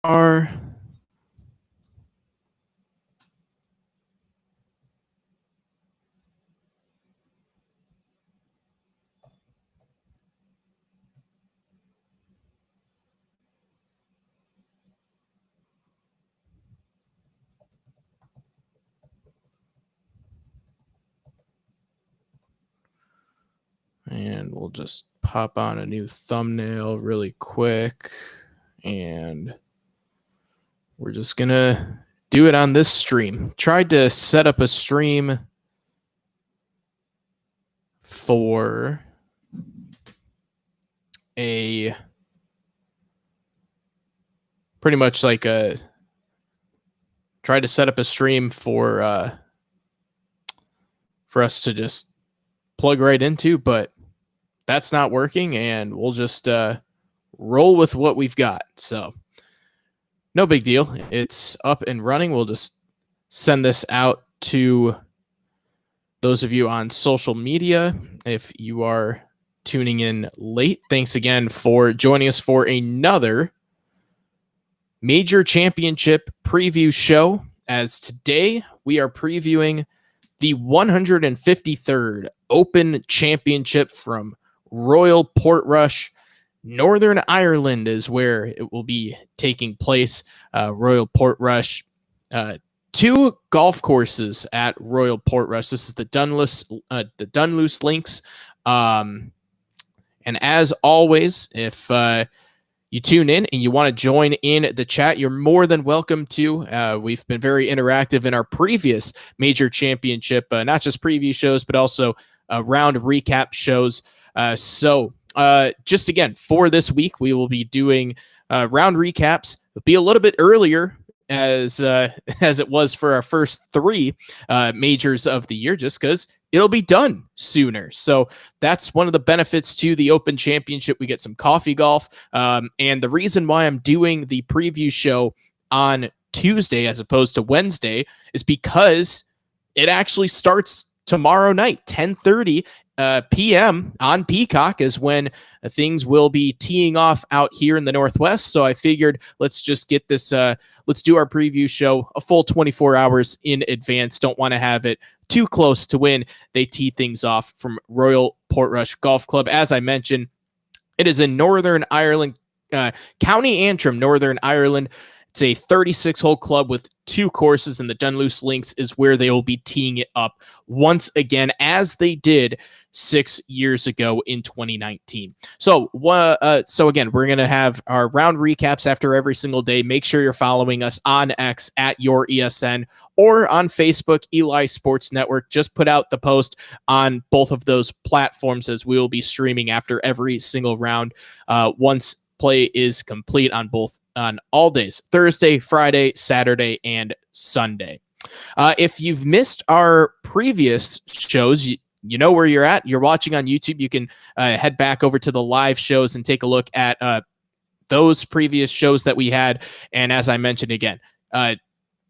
are. And we'll just pop on a new thumbnail really quick. And we're just going to do it on this stream. Tried to set up a stream for a pretty much like a tried to set up a stream for us to just plug right into, but that's not working, and we'll just roll with what we've got. So no big deal. It's up and running. We'll just send this out to those of you on social media. If you are tuning in late, thanks again for joining us for another Major Championship preview show, as today we are previewing the 153rd Open Championship from Royal Portrush. Northern Ireland is where it will be taking place. Royal Portrush, two golf courses at Royal Portrush. This is the Dunluce Links. And as always, if you tune in and you want to join in the chat, you're more than welcome to. We've been very interactive in our previous Major Championship, not just preview shows, but also round recap shows. So just again, for this week, we will be doing round recaps. It'll be a little bit earlier as it was for our first three majors of the year, just because it'll be done sooner. So that's one of the benefits to the Open Championship. We get some coffee golf. And the reason why I'm doing the preview show on Tuesday as opposed to Wednesday is because it actually starts tomorrow night, 10:30 p.m. on Peacock is when things will be teeing off out here in the Northwest. So I figured let's just get this, let's do our preview show a full 24 hours in advance. Don't want to have it too close to when they tee things off from Royal Portrush Golf Club. As I mentioned, it is in Northern Ireland, County Antrim, Northern Ireland. It's a 36-hole club with two courses, and the Dunluce Links is where they will be teeing it up once again, as they did 6 years ago in 2019. So again, we're going to have our round recaps after every single day. Make sure you're following us on X at Your ESN or on Facebook, Eli Sports Network. Just put out the post on both of those platforms, as we will be streaming after every single round once play is complete on all days, Thursday, Friday, Saturday, and Sunday. If you've missed our previous shows, you know where you're at. You're watching on YouTube. You can head back over to the live shows and take a look at those previous shows that we had. And as I mentioned again,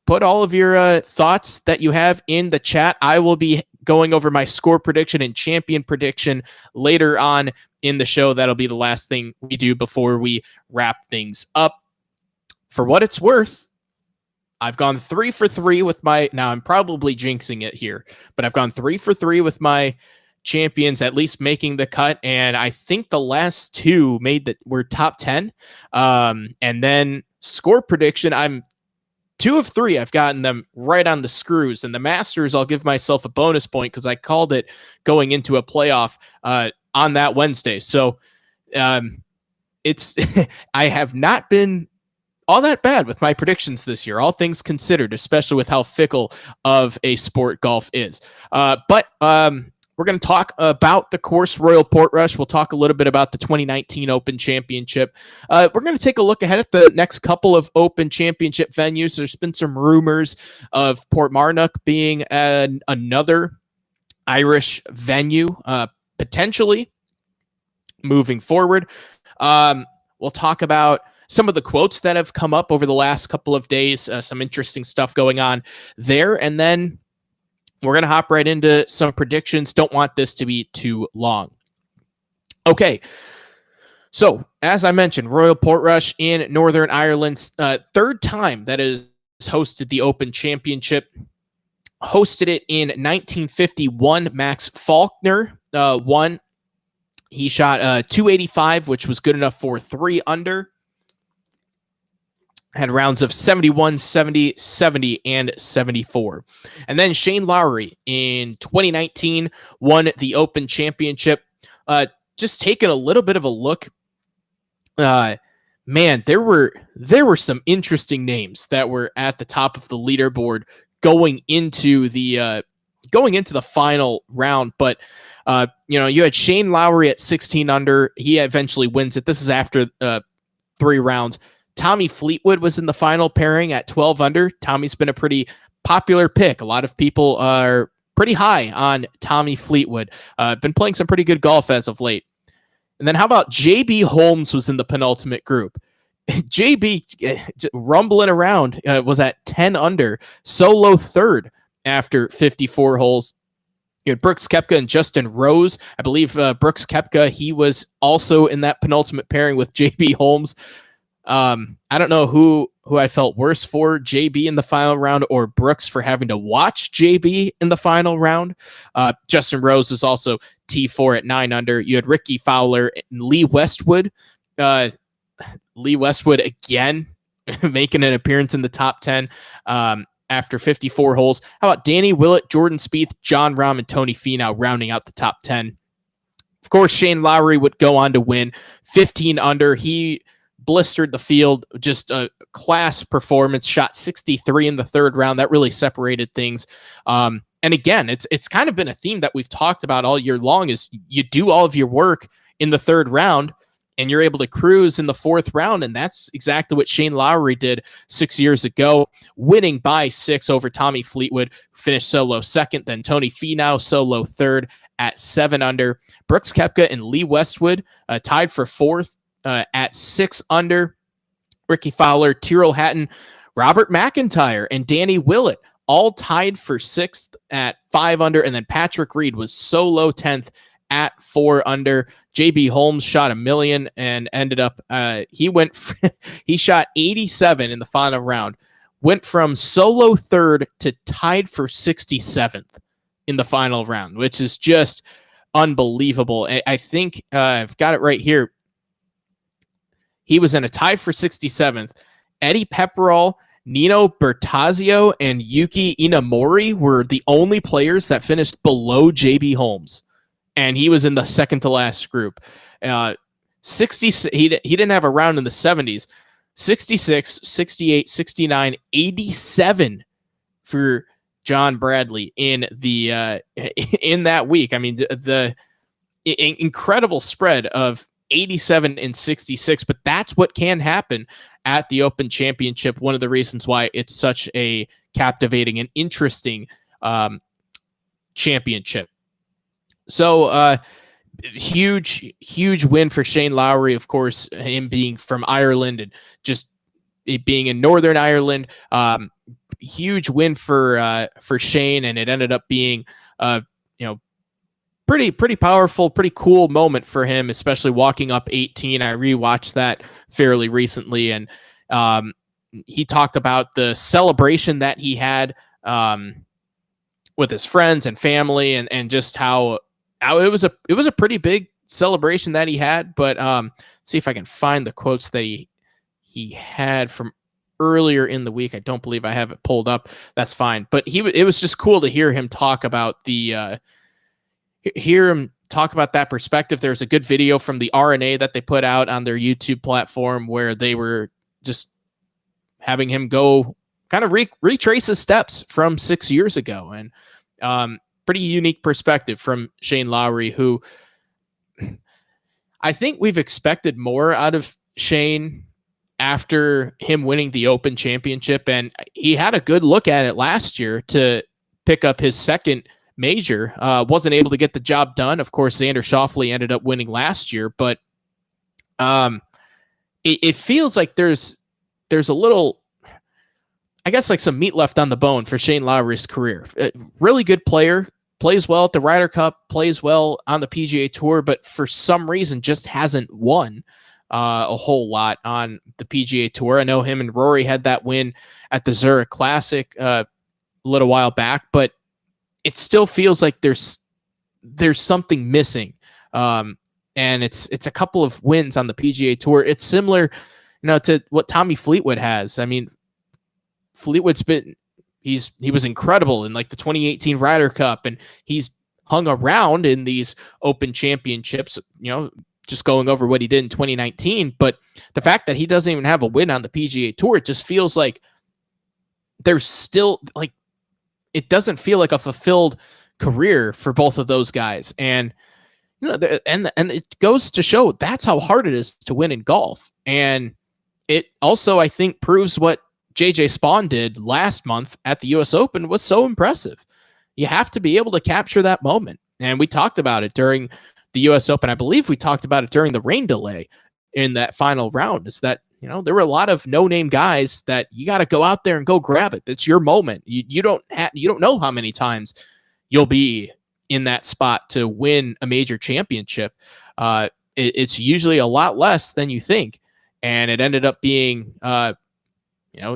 put all of your thoughts that you have in the chat. I will be going over my score prediction and champion prediction later on in the show. That'll be the last thing we do before we wrap things up. For what it's worth, I've gone 3 for 3 with now I'm probably jinxing it here, but I've gone 3 for 3 with my champions at least making the cut. And I think the last two were top 10. And then score prediction, I'm 2 of 3. I've gotten them right on the screws. And the Masters, I'll give myself a bonus point because I called it going into a playoff on that Wednesday. So it's I have not been all that bad with my predictions this year, all things considered, especially with how fickle of a sport golf is. But we're going to talk about the course, Royal Portrush. We'll talk a little bit about the 2019 Open Championship. We're going to take a look ahead at the next couple of Open Championship venues. There's been some rumors of Portmarnock being another Irish venue, potentially moving forward. We'll talk about some of the quotes that have come up over the last couple of days, some interesting stuff going on there. And then we're going to hop right into some predictions. Don't want this to be too long. Okay. So, as I mentioned, Royal Portrush in Northern Ireland's third time that is hosted the Open Championship. Hosted it in 1951. Max Faulkner won. He shot 285, which was good enough for 3 under. Had rounds of 71, 70, 70, and 74. And then Shane Lowry in 2019 won the Open Championship. Just taking a little bit of a look, man, there were some interesting names that were at the top of the leaderboard going into the final round. But you had Shane Lowry at 16 under. He eventually wins it. This is after 3 rounds. Tommy Fleetwood was in the final pairing at 12 under. Tommy's been a pretty popular pick. A lot of people are pretty high on Tommy Fleetwood. Been playing some pretty good golf as of late. And then how about JB Holmes was in the penultimate group? JB rumbling around was at 10 under, solo third after 54 holes. You had Brooks Koepka and Justin Rose. I believe Brooks Koepka, he was also in that penultimate pairing with JB Holmes. I don't know who I felt worse for, JB in the final round or Brooks for having to watch JB in the final round. Justin Rose is also T4 at 9 under. You had Ricky Fowler and Lee Westwood. Lee Westwood again making an appearance in the top 10 after 54 holes. How about Danny Willett, Jordan Spieth, Jon Rahm, and Tony Finau rounding out the top 10? Of course, Shane Lowry would go on to win 15 under. He blistered the field, just a class performance, shot 63 in the third round. That really separated things. And again, it's kind of been a theme that we've talked about all year long is you do all of your work in the third round and you're able to cruise in the fourth round. And that's exactly what Shane Lowry did 6 years ago, winning by 6 over Tommy Fleetwood, who finished solo second, then Tony Finau solo third at 7 under. Brooks Koepka and Lee Westwood tied for fourth at 6 under. Ricky Fowler, Tyrrell Hatton, Robert McIntyre, and Danny Willett all tied for 6th at 5 under. And then Patrick Reed was solo 10th at 4 under. JB Holmes shot $1 million and ended up, he shot 87 in the final round. Went from solo third to tied for 67th in the final round, which is just unbelievable. I think I've got it right here. He was in a tie for 67th. Eddie Pepperell, Nino Bertazio, and Yuki Inamori were the only players that finished below JB Holmes. And he was in the second to last group. 60, he didn't have a round in the 70s. 66, 68, 69, 87 for John Bradley in the in that week. I mean, the incredible spread of 87 and 66, but that's what can happen at the Open Championship. One of the reasons why it's such a captivating and interesting championship. So huge win for Shane Lowry, of course, him being from Ireland and just it being in Northern Ireland. Huge win for Shane, and it ended up being pretty powerful, pretty cool moment for him, especially walking up 18. I rewatched that fairly recently, and he talked about the celebration that he had with his friends and family, and just how it was a pretty big celebration that he had. But see if I can find the quotes that he had from earlier in the week. I don't believe I have it pulled up. That's fine. But it was just cool to hear him talk about that perspective. There's a good video from the RNA that they put out on their YouTube platform where they were just having him go kind of retrace his steps from 6 years ago. And pretty unique perspective from Shane Lowry, who I think we've expected more out of Shane after him winning the Open Championship. And he had a good look at it last year to pick up his second major. Wasn't able to get the job done. Of course, Xander Schauffele ended up winning last year, but it feels like there's a little, I guess, like some meat left on the bone for Shane Lowry's career. Really good player, plays well at the Ryder Cup, plays well on the PGA Tour, but for some reason just hasn't won. a whole lot on the PGA Tour. I know him and Rory had that win at the Zurich Classic a little while back, but it still feels like there's something missing. And it's a couple of wins on the PGA Tour. It's similar, to what Tommy Fleetwood has. I mean, Fleetwood's he was incredible in like the 2018 Ryder Cup, and he's hung around in these Open Championships, just going over what he did in 2019. But the fact that he doesn't even have a win on the PGA Tour, it just feels like there's still like, it doesn't feel like a fulfilled career for both of those guys. And, and it goes to show that's how hard it is to win in golf. And it also, I think, proves what JJ Spaun did last month at the US Open was so impressive. You have to be able to capture that moment. And we talked about it during the US Open. I believe we talked about it during the rain delay in that final round, is that, there were a lot of no-name guys that you got to go out there and go grab it. It's your moment. You don't know how many times you'll be in that spot to win a major championship. It's usually a lot less than you think. And it ended up being,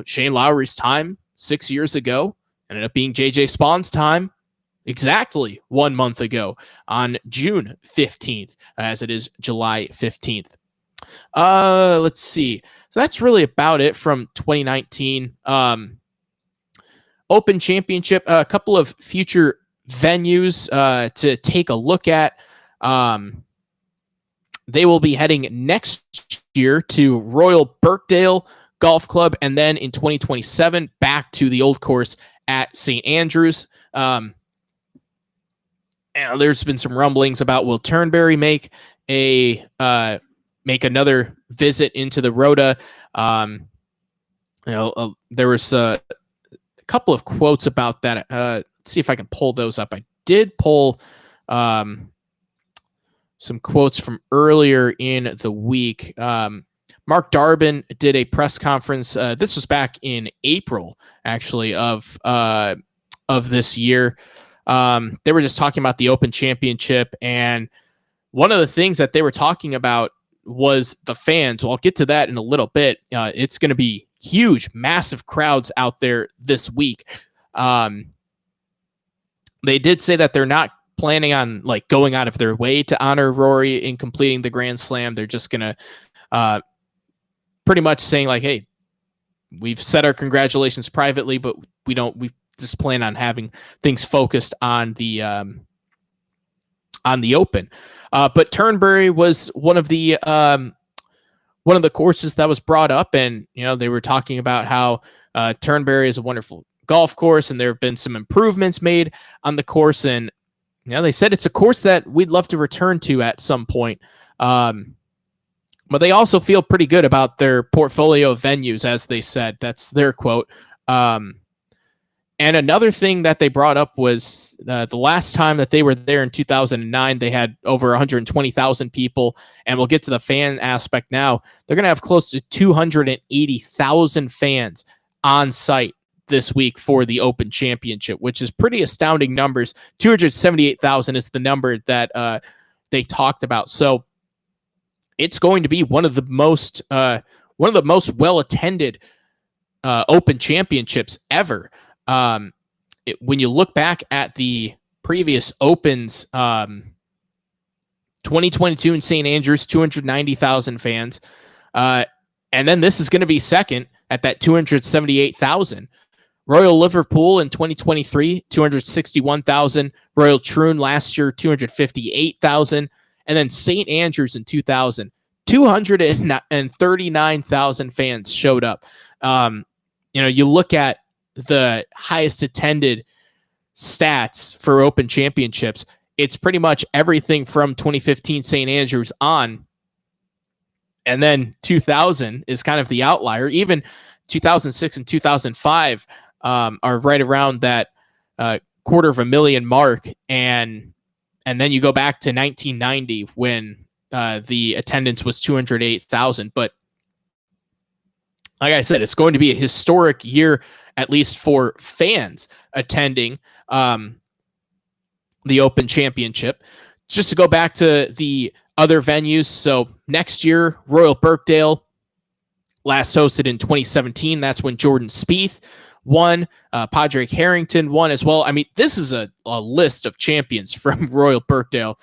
Shane Lowry's time 6 years ago, ended up being JJ Spaun's time exactly 1 month ago on June 15th, as it is July 15th. Let's see. So that's really about it from 2019. Open Championship, a couple of future venues to take a look at. They will be heading next year to Royal Birkdale Golf Club, and then in 2027 back to the old course at St. Andrews. And there's been some rumblings about will Turnberry make another visit into the Rota. There was a couple of quotes about that. Let's see if I can pull those up. I did pull some quotes from earlier in the week. Mark Darbin did a press conference. This was back in April, actually, of this year. They were just talking about the Open Championship, and one of the things that they were talking about was the fans. Well, I'll get to that in a little bit. It's going to be huge, massive crowds out there this week. They did say that they're not planning on like going out of their way to honor Rory in completing the Grand Slam. They're just going to pretty much saying like, hey, we've said our congratulations privately, but we just plan on having things focused on the Open. But Turnberry was one of the courses that was brought up, and they were talking about how Turnberry is a wonderful golf course, and there have been some improvements made on the course, and they said it's a course that we'd love to return to at some point. But they also feel pretty good about their portfolio of venues, as they said. That's their quote. And another thing that they brought up was the last time that they were there in 2009, they had over 120,000 people. And we'll get to the fan aspect now. They're going to have close to 280,000 fans on site this week for the Open Championship, which is pretty astounding numbers. 278,000 is the number that they talked about. So it's going to be one of the most well attended Open Championships ever. When you look back at the previous Opens, 2022 in St. Andrews, 290,000 fans. And then this is going to be second at that 278,000. Royal Liverpool in 2023, 261,000. Royal Troon last year, 258,000. And then St. Andrews in 2000, 239,000 fans showed up. You look at the highest attended stats for Open Championships, it's pretty much everything from 2015 St. Andrews on. And then 2000 is kind of the outlier. Even 2006 and 2005 are right around that 250,000 mark. And then you go back to 1990 when the attendance was 208,000. But like I said, it's going to be a historic year, at least for fans attending the Open Championship. Just to go back to the other venues. So next year, Royal Birkdale, last hosted in 2017. That's when Jordan Spieth won. Padraig Harrington won as well. I mean, this is a list of champions from Royal Birkdale.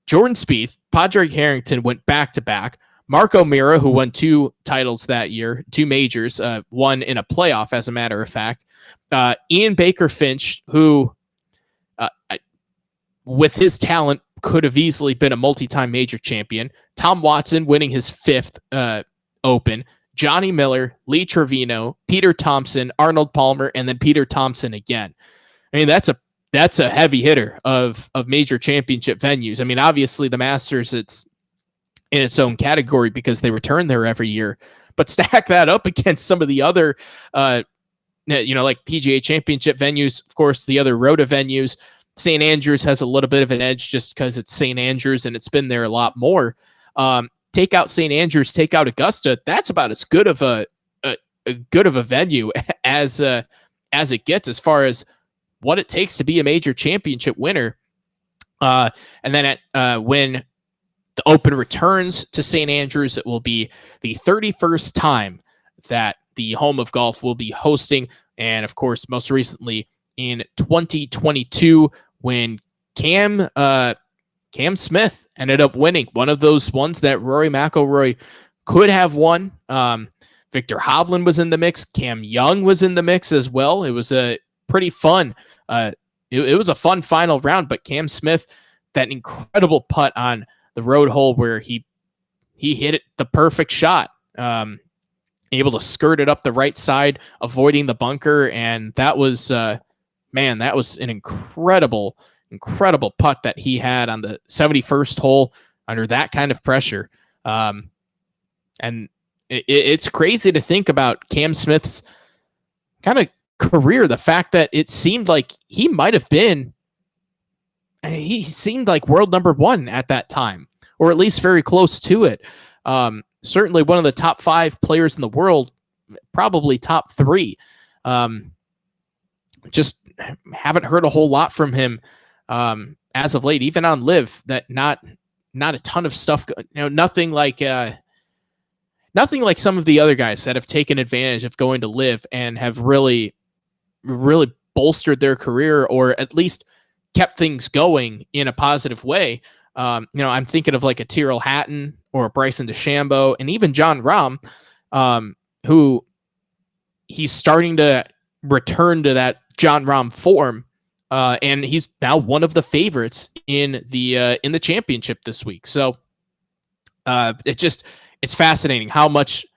Jordan Spieth, Padraig Harrington went back-to-back. Mark O'Meara, who won 2 titles that year, 2 majors, won in a playoff, as a matter of fact. Ian Baker Finch, who, with his talent, could have easily been a multi-time major champion. Tom Watson winning his 5th Open. Johnny Miller, Lee Trevino, Peter Thompson, Arnold Palmer, and then Peter Thompson again. I mean, that's a heavy hitter of major championship venues. I mean, obviously the Masters, it's in its own category because they return there every year, but stack that up against some of the other, like PGA Championship venues, of course, the other Rota venues. St. Andrews has a little bit of an edge just because it's St. Andrews and it's been there a lot more. Take out St. Andrews, take out Augusta. That's about as good of a venue as it gets as far as what it takes to be a major championship winner. And then when the Open returns to St. Andrews, it will be the 31st time that the Home of Golf will be hosting. And of course, most recently in 2022, when Cam Smith ended up winning, one of those ones that Rory McIlroy could have won. Victor Hovland was in the mix. Cam Young was in the mix as well. It was a pretty fun. It was a fun final round, but Cam Smith, that incredible putt on the road hole where he hit it the perfect shot, able to skirt it up the right side, avoiding the bunker, and that was that was an incredible putt that he had on the 71st hole under that kind of pressure. And it's crazy to think about Cam Smith's kind of career, the fact that it seemed like he might have been, he seemed like world number 1 at that time, or at least very close to it. Certainly one of the top 5 players in the world, probably top 3. Just haven't heard a whole lot from him as of late, even on Live. That not a ton of stuff. Nothing like some of the other guys that have taken advantage of going to Live and have really bolstered their career, or at least kept things going in a positive way. I'm thinking of like a Tyrrell Hatton or a Bryson DeChambeau, and even Jon Rahm, who he's starting to return to that Jon Rahm form, and he's now one of the favorites in the championship this week. So it's fascinating how much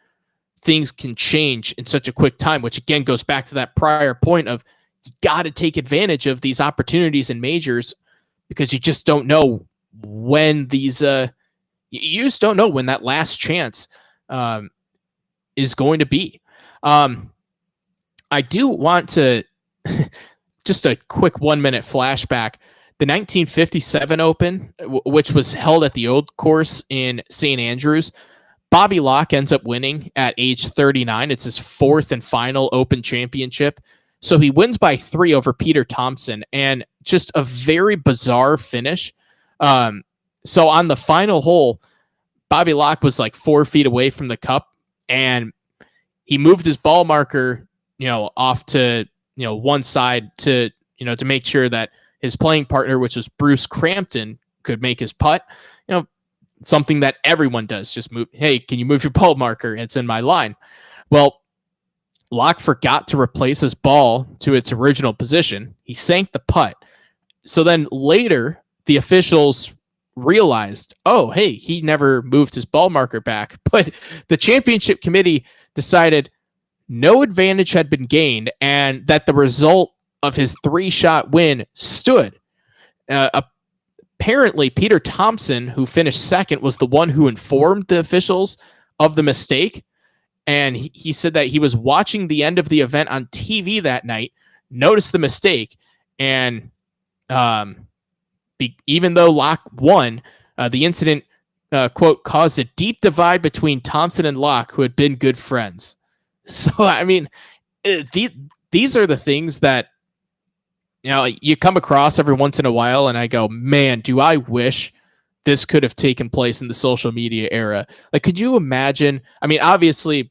things can change in such a quick time, which again goes back to that prior point of you got to take advantage of these opportunities in majors, because you just don't know when these you just don't know when that last chance is going to be. I do want to just a quick 1-minute flashback. The 1957 Open, which was held at the Old Course in St. Andrews, Bobby Locke ends up winning at age 39. It's his 4th and final Open championship. So he wins by 3 over Peter Thompson, and just a very bizarre finish. So on the final hole, Bobby Locke was like 4 feet away from the cup, and he moved his ball marker, off to, one side to make sure that his playing partner, which was Bruce Crampton, could make his putt. Something that everyone does, just move. Hey, can you move your ball marker? It's in my line. Well, Locke forgot to replace his ball to its original position. He sank the putt. So then later, the officials realized, oh, hey, he never moved his ball marker back. But the championship committee decided no advantage had been gained and that the result of his 3-shot win stood. Apparently, Peter Thompson, who finished second, was the one who informed the officials of the mistake. And he said that he was watching the end of the event on TV that night, noticed the mistake, and even though Locke won, the incident, quote, caused a deep divide between Thompson and Locke, who had been good friends. So, I mean, these are the things that, you come across every once in a while, and I go, man, do I wish this could have taken place in the social media era. Like, could you imagine? I mean, obviously,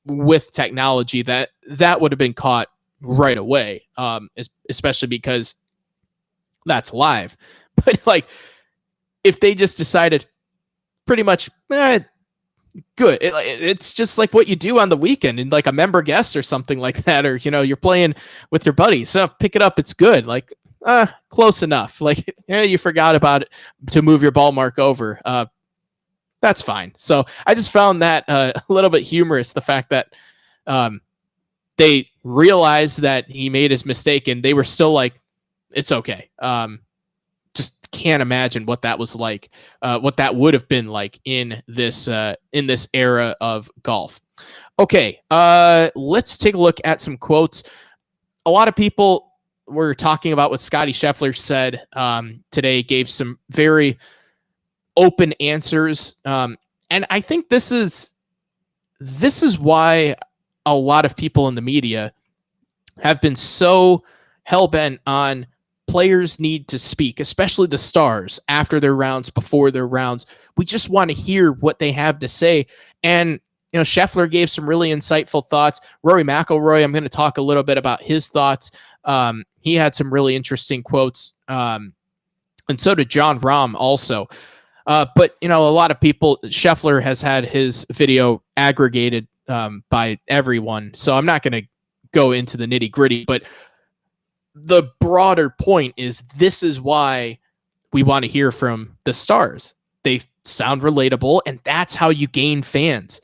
with technology, that would have been caught right away, especially because that's live. But like, if they just decided pretty much, good. It's just like what you do on the weekend and like a member guest or something like that, or, you're playing with your buddies. So pick it up. It's good. Like, close enough. Like, you forgot about it to move your ball mark over. That's fine. So I just found that a little bit humorous. The fact that they realized that he made his mistake and they were still like, it's okay. Just can't imagine what that was like, what that would have been like in this era of golf. Okay, let's take a look at some quotes. A lot of people were talking about what Scottie Scheffler said today, gave some very open answers, and I think this is why a lot of people in the media have been so hell-bent on players need to speak, especially the stars, after their rounds, before their rounds. We just want to hear what they have to say. And, Scheffler gave some really insightful thoughts. Rory McIlroy, I'm going to talk a little bit about his thoughts. He had some really interesting quotes. And so did Jon Rahm also. But, a lot of people, Scheffler has had his video aggregated by everyone. So I'm not going to go into the nitty gritty, but the broader point is this is why we want to hear from the stars. They sound relatable, and that's how you gain fans.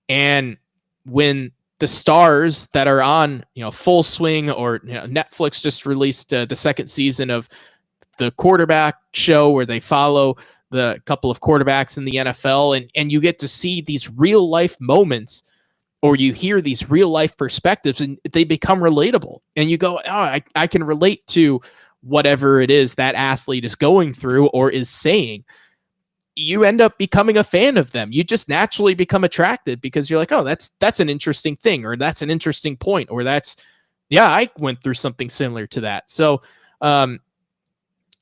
And when the stars that are on, Full Swing, or Netflix just released the second season of the quarterback show where they follow the couple of quarterbacks in the NFL, and you get to see these real life moments, or you hear these real life perspectives, and they become relatable. And you go, I can relate to whatever it is that athlete is going through or is saying. You end up becoming a fan of them. You just naturally become attracted because you're like, oh, that's an interesting thing, or that's an interesting point, or I went through something similar to that. So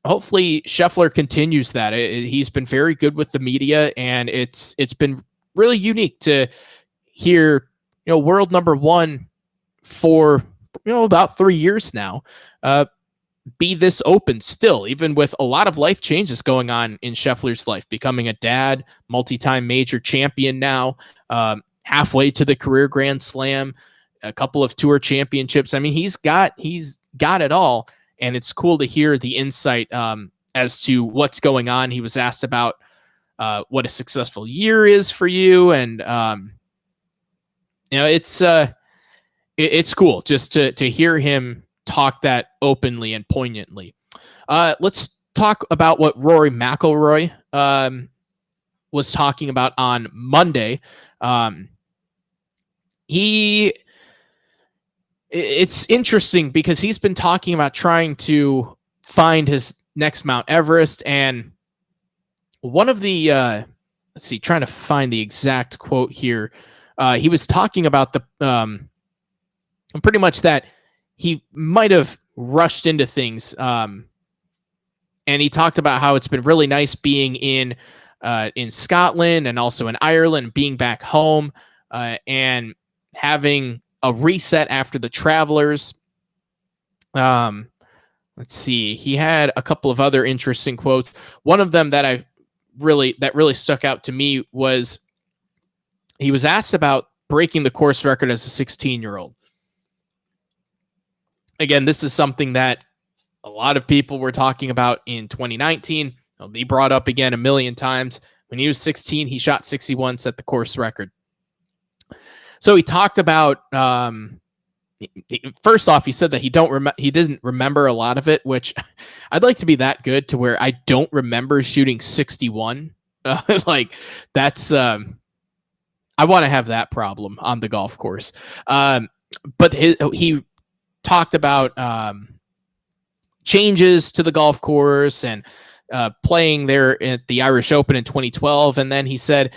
hopefully Scheffler continues that. He's been very good with the media, and it's been really unique to hear, world number one for, about 3 years now, be this open still, even with a lot of life changes going on in Scheffler's life, becoming a dad, multi-time major champion now, halfway to the career Grand Slam, a couple of tour championships. I mean, he's got it all. And it's cool to hear the insight as to what's going on. He was asked about what a successful year is for you. And, it's cool just to hear him talk that openly and poignantly. Let's talk about what Rory McIlroy was talking about on Monday. It's interesting because he's been talking about trying to find his next Mount Everest. And one of the, trying to find the exact quote here. He was talking about pretty much that he might have rushed into things. And he talked about how it's been really nice being in Scotland and also in Ireland, being back home, and having a reset after the Travelers. Let's see. He had a couple of other interesting quotes. One of them that really stuck out to me was he was asked about breaking the course record as a 16-year-old. Again, this is something that a lot of people were talking about in 2019. It'll be brought up again a million times. When he was 16, he shot 61, set the course record. So he talked about, first off, he said that he didn't remember a lot of it, which I'd like to be that good to where I don't remember shooting 61. Like that's, I want to have that problem on the golf course. But he talked about changes to the golf course and playing there at the Irish Open in 2012. And then he said,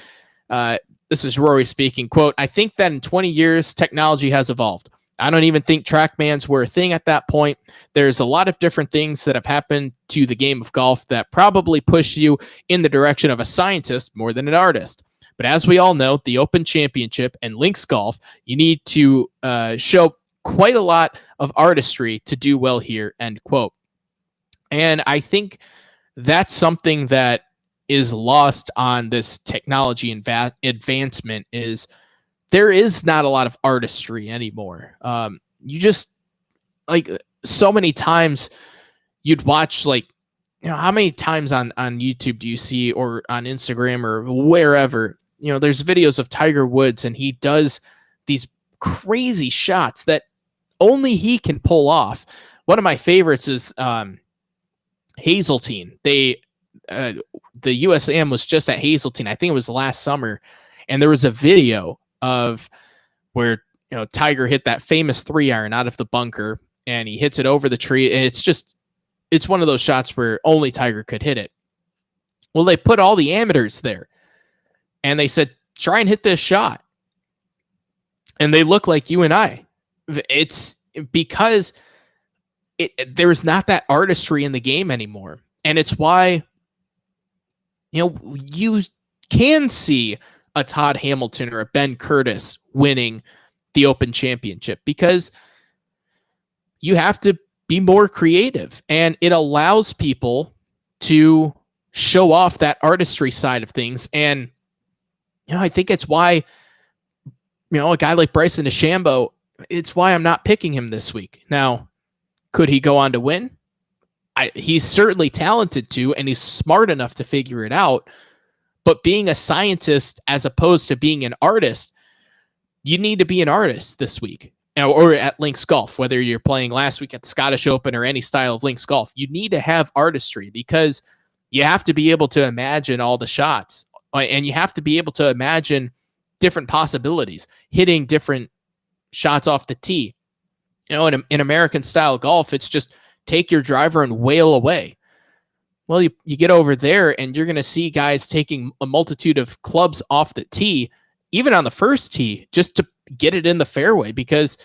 this is Rory speaking, quote, "I think that in 20 years, technology has evolved. I don't even think TrackMans were a thing at that point. There's a lot of different things that have happened to the game of golf that probably push you in the direction of a scientist more than an artist. But as we all know, the Open Championship and Links Golf, you need to show quite a lot of artistry to do well here, end quote. And I think that's something that is lost on this technology advancement is there is not a lot of artistry anymore. You just, like, so many times you'd watch, like, how many times on YouTube do you see, or on Instagram or wherever, there's videos of Tiger Woods and he does these crazy shots that only he can pull off. One of my favorites is Hazeltine. The USAM was just at Hazeltine. I think it was last summer, and there was a video of where Tiger hit that famous 3-iron out of the bunker, and he hits it over the tree, and it's one of those shots where only Tiger could hit it. Well, they put all the amateurs there, and they said, try and hit this shot, and they look like you and I. It's because there's not that artistry in the game anymore, and it's why you can see a Todd Hamilton or a Ben Curtis winning the Open Championship, because you have to be more creative, and it allows people to show off that artistry side of things. And I think it's why a guy like Bryson DeChambeau, it's why I'm not picking him this week. Now, could he go on to win? He's certainly talented to, and he's smart enough to figure it out. But being a scientist as opposed to being an artist, you need to be an artist this week, or at Links Golf, whether you're playing last week at the Scottish Open or any style of Links Golf. You need to have artistry, because you have to be able to imagine all the shots, and you have to be able to imagine different possibilities, hitting different shots off the tee. In American style golf, it's just take your driver and wail away. Well, you get over there and you're going to see guys taking a multitude of clubs off the tee, even on the first tee, just to get it in the fairway, because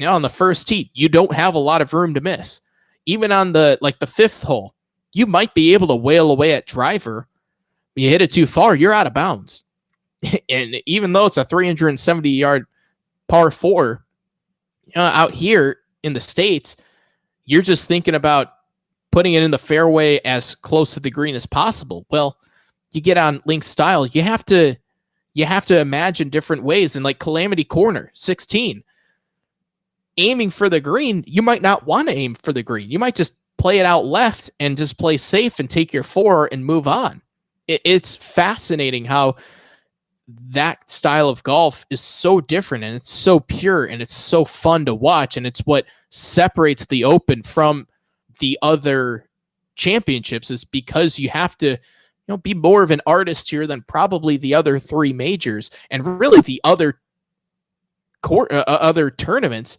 on the first tee, you don't have a lot of room to miss. Even on the fifth hole, you might be able to wail away at driver. You hit it too far, you're out of bounds. And even though it's a 370-yard par 4, out here in the States, you're just thinking about putting it in the fairway as close to the green as possible. Well, you get on Links style, you have to imagine different ways. And like Calamity Corner 16, aiming for the green, you might not want to aim for the green. You might just play it out left and just play safe and take your 4 and move on. It's fascinating how that style of golf is so different, and it's so pure, and it's so fun to watch, and it's what separates the Open from the other championships, is because you have to be more of an artist here than probably the other 3 majors, and really the other other tournaments,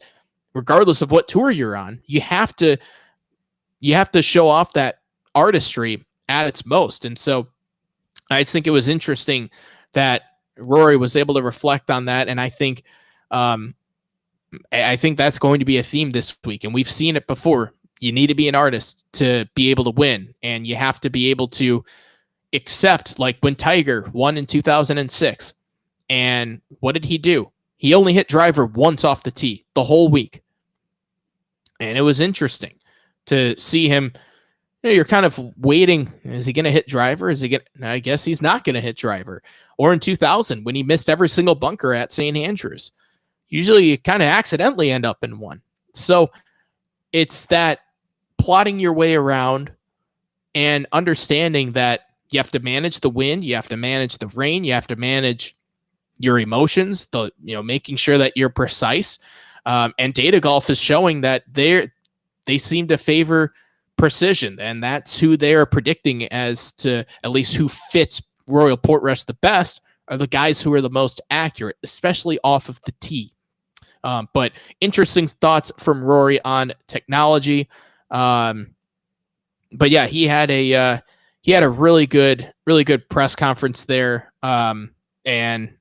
regardless of what tour you're on. You have to show off that artistry at its most. And so I just think it was interesting that Rory was able to reflect on that, and I think that's going to be a theme this week, and we've seen it before. You need to be an artist to be able to win, and you have to be able to accept, like when Tiger won in 2006, and what did he do? He only hit driver once off the tee the whole week, and it was interesting to see him. You're kind of waiting. Is he going to hit driver? I guess he's not going to hit driver. Or in 2000, when he missed every single bunker at St. Andrews. Usually you kind of accidentally end up in one. So it's that plotting your way around and understanding that you have to manage the wind, you have to manage the rain, you have to manage your emotions, making sure that you're precise. And data golf is showing that they seem to favor precision, and that's who they are predicting as to at least who fits Royal Portrush the best are the guys who are the most accurate, especially off of the tee. But interesting thoughts from Rory on technology. But yeah, he had a really good press conference there. And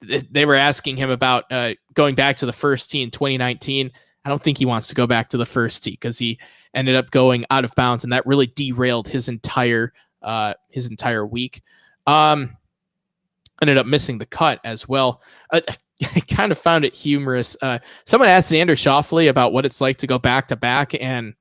they were asking him about going back to the first tee in 2019. I don't think he wants to go back to the first tee because he ended up going out of bounds, and that really derailed his entire week. Ended up missing the cut as well. I kind of found it humorous. Someone asked Xander Schauffele about what it's like to go back to back, and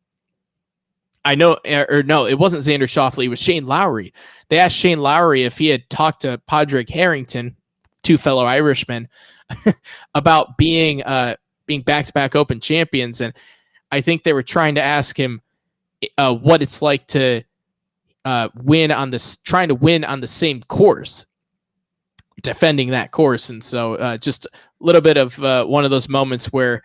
I know, or no, it wasn't Xander Schauffele. It was Shane Lowry. They asked Shane Lowry if he had talked to Padraig Harrington, two fellow Irishmen, about being back-to-back Open champions, and I think they were trying to ask him what it's like to win on the same course, defending that course. And so just a little bit of one of those moments where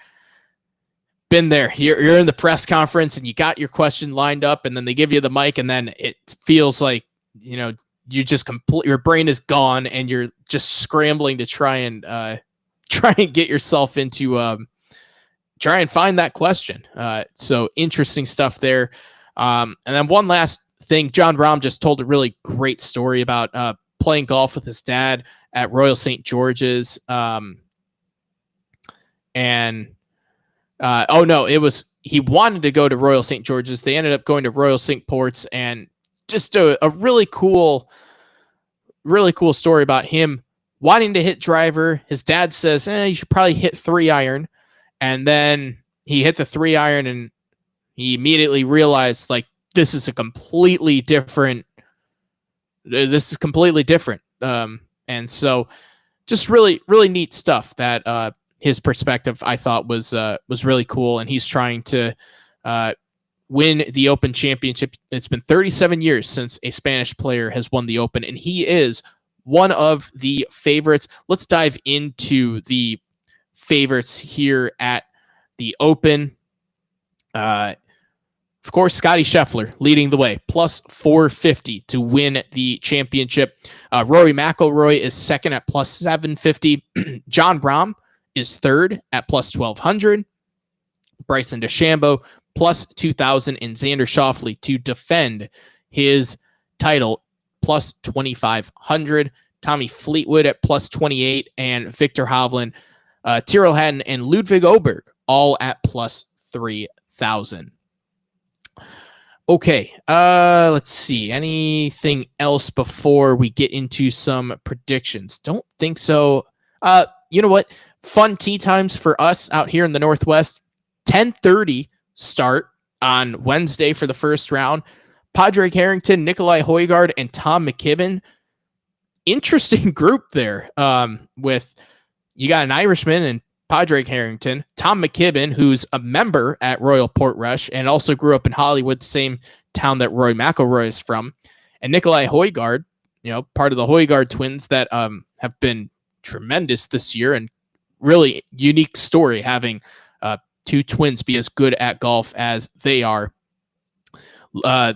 been there, you're in the press conference and you got your question lined up, and then they give you the mic, and then it feels like, you just your brain is gone and you're just scrambling to try and get yourself into try and find that question. So interesting stuff there. And then one last thing, Jon Rahm just told a really great story about playing golf with his dad at Royal St. George's. He wanted to go to Royal St. George's. They ended up going to Royal Cinque Ports, and just a really cool story about him wanting to hit driver. His dad says, you should probably hit 3-iron. And then he hit the 3-iron, and he immediately realized, like, this is completely different. And so just really, really neat stuff that his perspective, I thought, was really cool. And he's trying to win the Open Championship. It's been 37 years since a Spanish player has won the Open, and he is one of the favorites. Let's dive into the favorites here at the Open. Of course, Scottie Scheffler leading the way, plus 450 to win the championship. Rory McIlroy is second at plus 750. Jon Rahm is third at plus 1200. Bryson DeChambeau plus 2000, and Xander Schauffele to defend his title plus 2500. Tommy Fleetwood at plus 28, and Victor Hovland, Tyrrell Hatton, and Ludwig Oberg all at plus 3000. Okay, let's see. Anything else before we get into some predictions? Don't think so. You know what? Fun tee times for us out here in the Northwest. 10:30 start on Wednesday for the first round. Padraig Harrington, Nicolai Højgaard, and Tom McKibben. Interesting group there. With you got an Irishman and Padraig Harrington, Tom McKibben, who's a member at Royal Portrush and also grew up in Hollywood, the same town that Rory McIlroy is from, and Nicolai Højgaard, part of the Højgaard twins that have been tremendous this year, and really unique story having two twins be as good at golf as they are.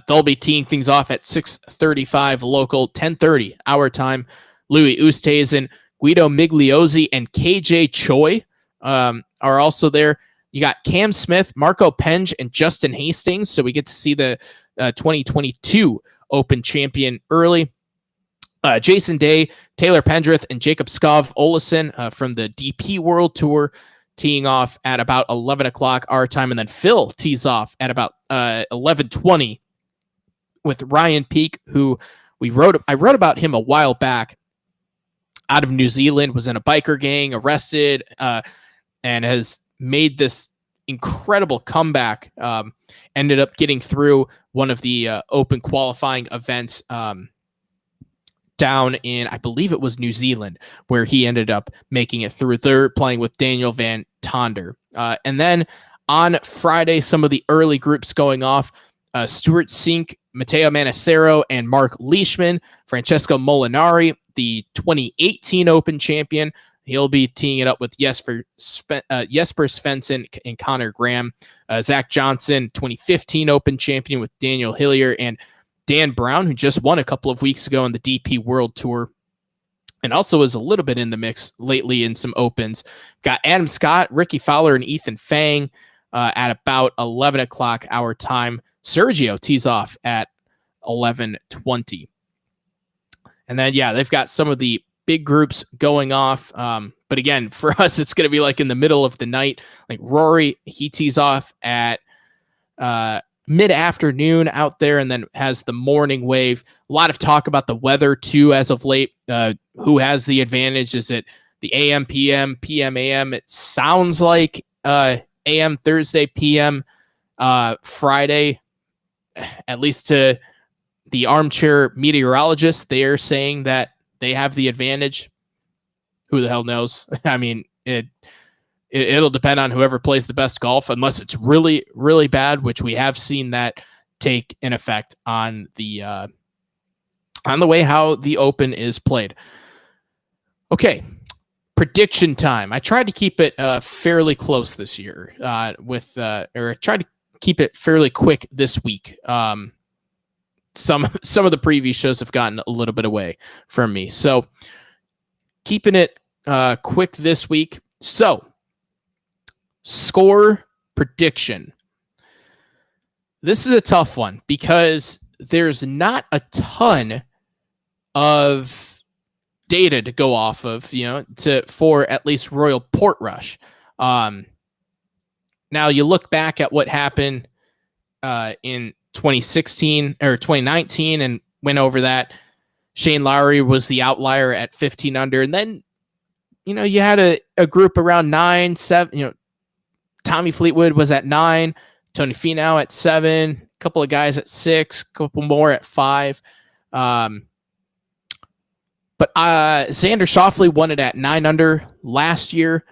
They'll be teeing things off at 6:35 local, 10:30 our time. Louis Oosthuizen, Guido Migliozzi, and KJ Choi are also there. You got Cam Smith, Marco Penge, and Justin Hastings. So we get to see the 2022 Open champion early. Jason Day, Taylor Pendrith, and Jacob Skov Olesen from the DP World Tour teeing off at about 11 o'clock our time. And then Phil tees off at about 11:20 with Ryan Peake, who I wrote about him a while back, out of New Zealand, was in a biker gang, arrested, and has made this incredible comeback. Ended up getting through one of the Open qualifying events down in, I believe it was New Zealand, where he ended up making it through. They're playing with Daniel Van Tonder. And then on Friday, some of the early groups going off, Stuart Sink, Matteo Manacero, and Mark Leishman. Francesco Molinari, the 2018 Open champion, he'll be teeing it up with Jesper Svensson and Connor Graham. Zach Johnson, 2015 Open champion, with Daniel Hillier, and Dan Brown, who just won a couple of weeks ago on the DP World Tour, and also is a little bit in the mix lately in some Opens. Got Adam Scott, Ricky Fowler, and Ethan Fang at about 11 o'clock our time. Sergio tees off at 11:20. And then, they've got some of the big groups going off. But again, for us, it's going to be like in the middle of the night. Like Rory, he tees off at mid-afternoon out there and then has the morning wave. A lot of talk about the weather too as of late. Who has the advantage? Is it the AM, PM, PM, AM? It sounds like AM Thursday, PM Friday, at least to the armchair meteorologists. They're saying that they have the advantage. Who the hell knows? I mean, it'll depend on whoever plays the best golf, unless it's really, really bad, which we have seen that take an effect on the way how the Open is played. Okay, prediction time. I tried to keep it fairly close this year. Or I tried to keep it fairly quick this week. Some of the previous shows have gotten a little bit away from me, so keeping it quick this week. So, score prediction. This is a tough one because there's not a ton of data to go off of, for at least Royal Portrush. Now you look back at what happened in 2016 or 2019 and went over that. Shane Lowry was the outlier at 15 under. And then, you had a group around 9, 7, Tommy Fleetwood was at 9, Tony Finau at 7, a couple of guys at 6, a couple more at 5. But Xander Schauffele won it at 9 under last year.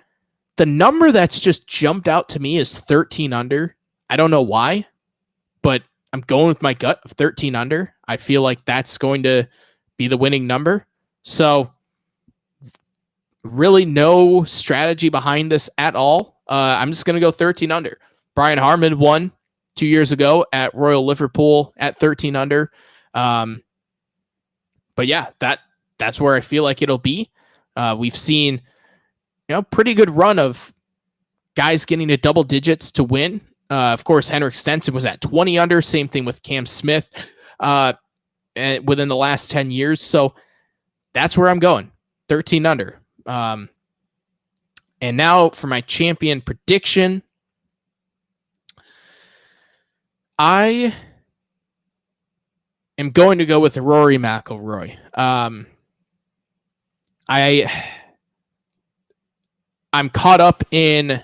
The number that's just jumped out to me is 13 under. I don't know why, but I'm going with my gut of 13 under. I feel like that's going to be the winning number. So really no strategy behind this at all. I'm just going to go 13 under. Brian Harman won 2 years ago at Royal Liverpool at 13 under. But yeah, that's where I feel like it'll be. We've seen, pretty good run of guys getting to double digits to win. Of course, Henrik Stenson was at 20 under. Same thing with Cam Smith and within the last 10 years. So that's where I'm going, 13 under. And now for my champion prediction, I am going to go with Rory McIlroy. I'm caught up in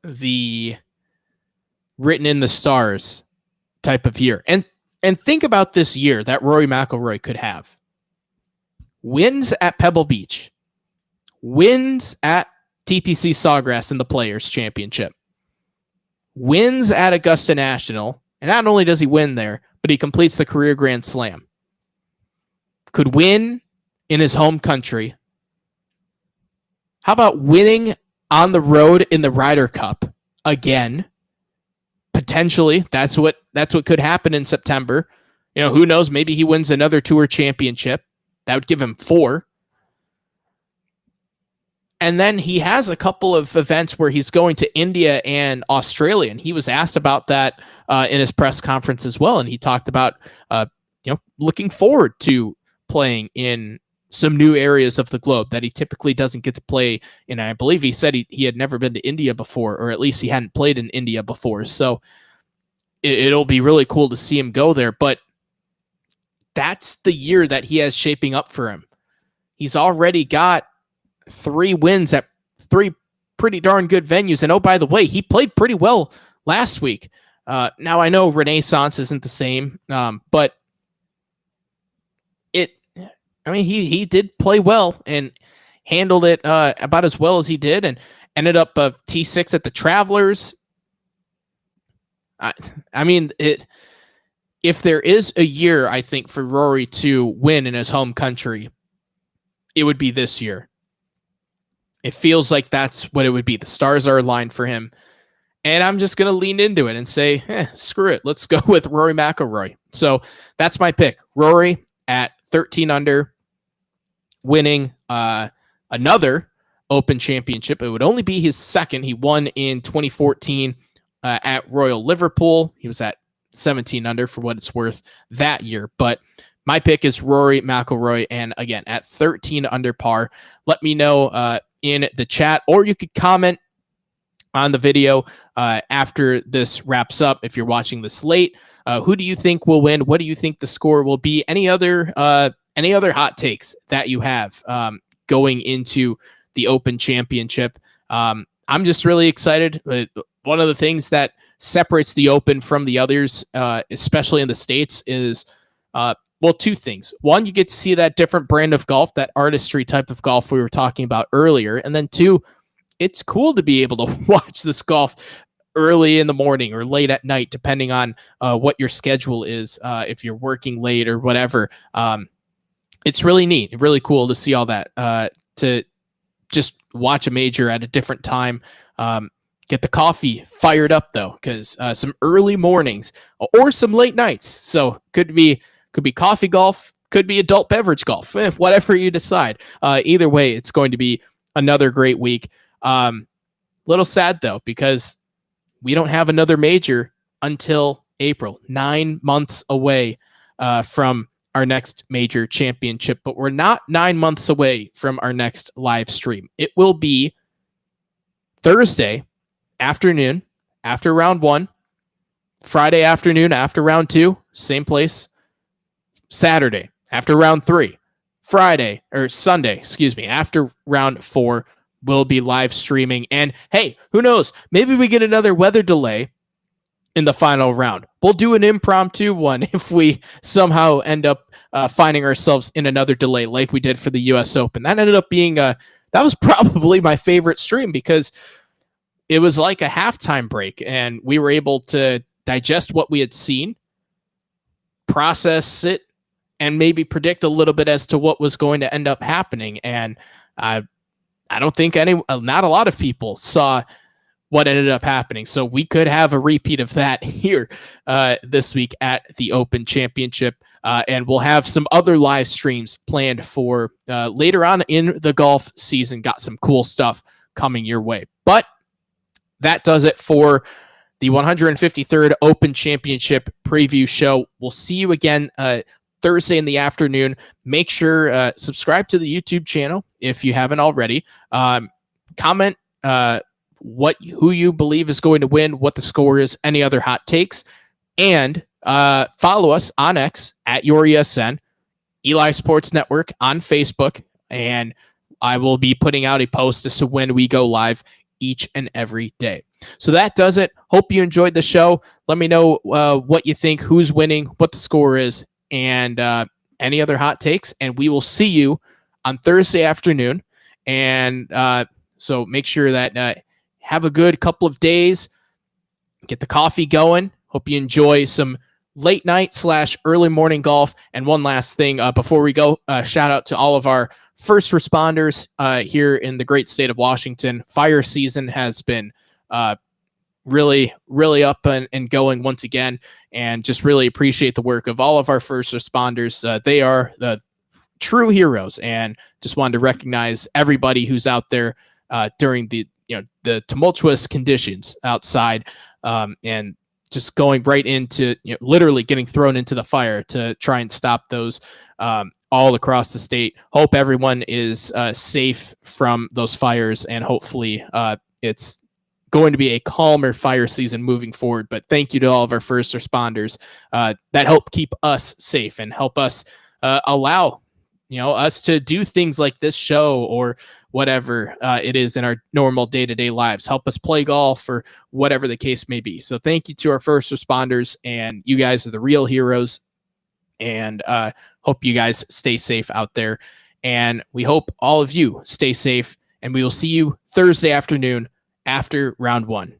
the written in the stars type of year. And think about this year that Rory McIlroy could have. Wins at Pebble Beach. Wins at TPC Sawgrass in the Players Championship. Wins at Augusta National. And not only does he win there, but he completes the career Grand Slam. Could win in his home country. How about winning on the road in the Ryder Cup again? Potentially, that's what could happen in September. Who knows? Maybe he wins another tour championship. That would give him 4. And then he has a couple of events where he's going to India and Australia, and he was asked about that in his press conference as well. And he talked about looking forward to playing in some new areas of the globe that he typically doesn't get to play in. I believe he said he had never been to India before, or at least he hadn't played in India before. So it'll be really cool to see him go there. But that's the year that he has shaping up for him. He's already got 3 wins at 3 pretty darn good venues. And oh, by the way, he played pretty well last week. Now I know Renaissance isn't the same, but he did play well and handled it about as well as he did, and ended up T6 at the Travelers. If there is a year, I think, for Rory to win in his home country, it would be this year. It feels like that's what it would be. The stars are aligned for him. And I'm just going to lean into it and say, screw it. Let's go with Rory McIlroy. So that's my pick. Rory at 13 under, winning another Open Championship. It would only be his second. He won in 2014 at Royal Liverpool. He was at 17 under for what it's worth that year. But My pick is Rory McIlroy, and again, at 13 under par. Let me know in the chat, or you could comment on the video after this wraps up. If you're watching this late, who do you think will win? What do you think the score will be? Any other hot takes that you have going into the Open Championship? I'm just really excited. One of the things that separates the Open from the others, especially in the States, is two things. One, you get to see that different brand of golf, that artistry type of golf we were talking about earlier. And then two, it's cool to be able to watch this golf early in the morning or late at night, depending on what your schedule is. If you're working late or whatever, it's really neat, really cool to see all that, to just watch a major at a different time. Get the coffee fired up though, because some early mornings or some late nights. So could be coffee golf, could be adult beverage golf, whatever you decide. Either way, it's going to be another great week. Little sad though, because we don't have another major until April, 9 months away from our next major championship, but we're not 9 months away from our next live stream. It will be Thursday afternoon after round 1, Friday afternoon after round 2, same place, Saturday after round 3, Sunday, after round 4, will be live streaming. And hey, who knows? Maybe we get another weather delay in the final round. We'll do an impromptu one if we somehow end up finding ourselves in another delay like we did for the US Open. That ended up being that was probably my favorite stream, because it was like a halftime break and we were able to digest what we had seen, process it, and maybe predict a little bit as to what was going to end up happening. And I don't think not a lot of people saw what ended up happening. So we could have a repeat of that here this week at the Open Championship. And we'll have some other live streams planned for later on in the golf season. Got some cool stuff coming your way. But that does it for the 153rd Open Championship preview show. We'll see you again Thursday in the afternoon. Make sure subscribe to the YouTube channel if you haven't already. Comment who you believe is going to win, what the score is, any other hot takes, and follow us on X at YourESN, Eli Sports Network on Facebook, and I will be putting out a post as to when we go live each and every day. So that does it. Hope you enjoyed the show. Let me know what you think, who's winning, what the score is, and any other hot takes. And we will see you on Thursday afternoon. And so make sure that have a good couple of days. Get the coffee going. Hope you enjoy some late night / early morning golf. And one last thing before we go, shout out to all of our first responders here in the great state of Washington. Fire season has been really, really up and going once again, and just really appreciate the work of all of our first responders. They are the true heroes, and just wanted to recognize everybody who's out there during the tumultuous conditions outside, and just going right into literally getting thrown into the fire to try and stop those all across the state. Hope everyone is safe from those fires, and hopefully it's going to be a calmer fire season moving forward. But thank you to all of our first responders that help keep us safe and help us allow us to do things like this show or whatever it is in our normal day-to-day lives, help us play golf or whatever the case may be. So thank you to our first responders, and you guys are the real heroes, and hope you guys stay safe out there, and we hope all of you stay safe, and we will see you Thursday afternoon after round 1.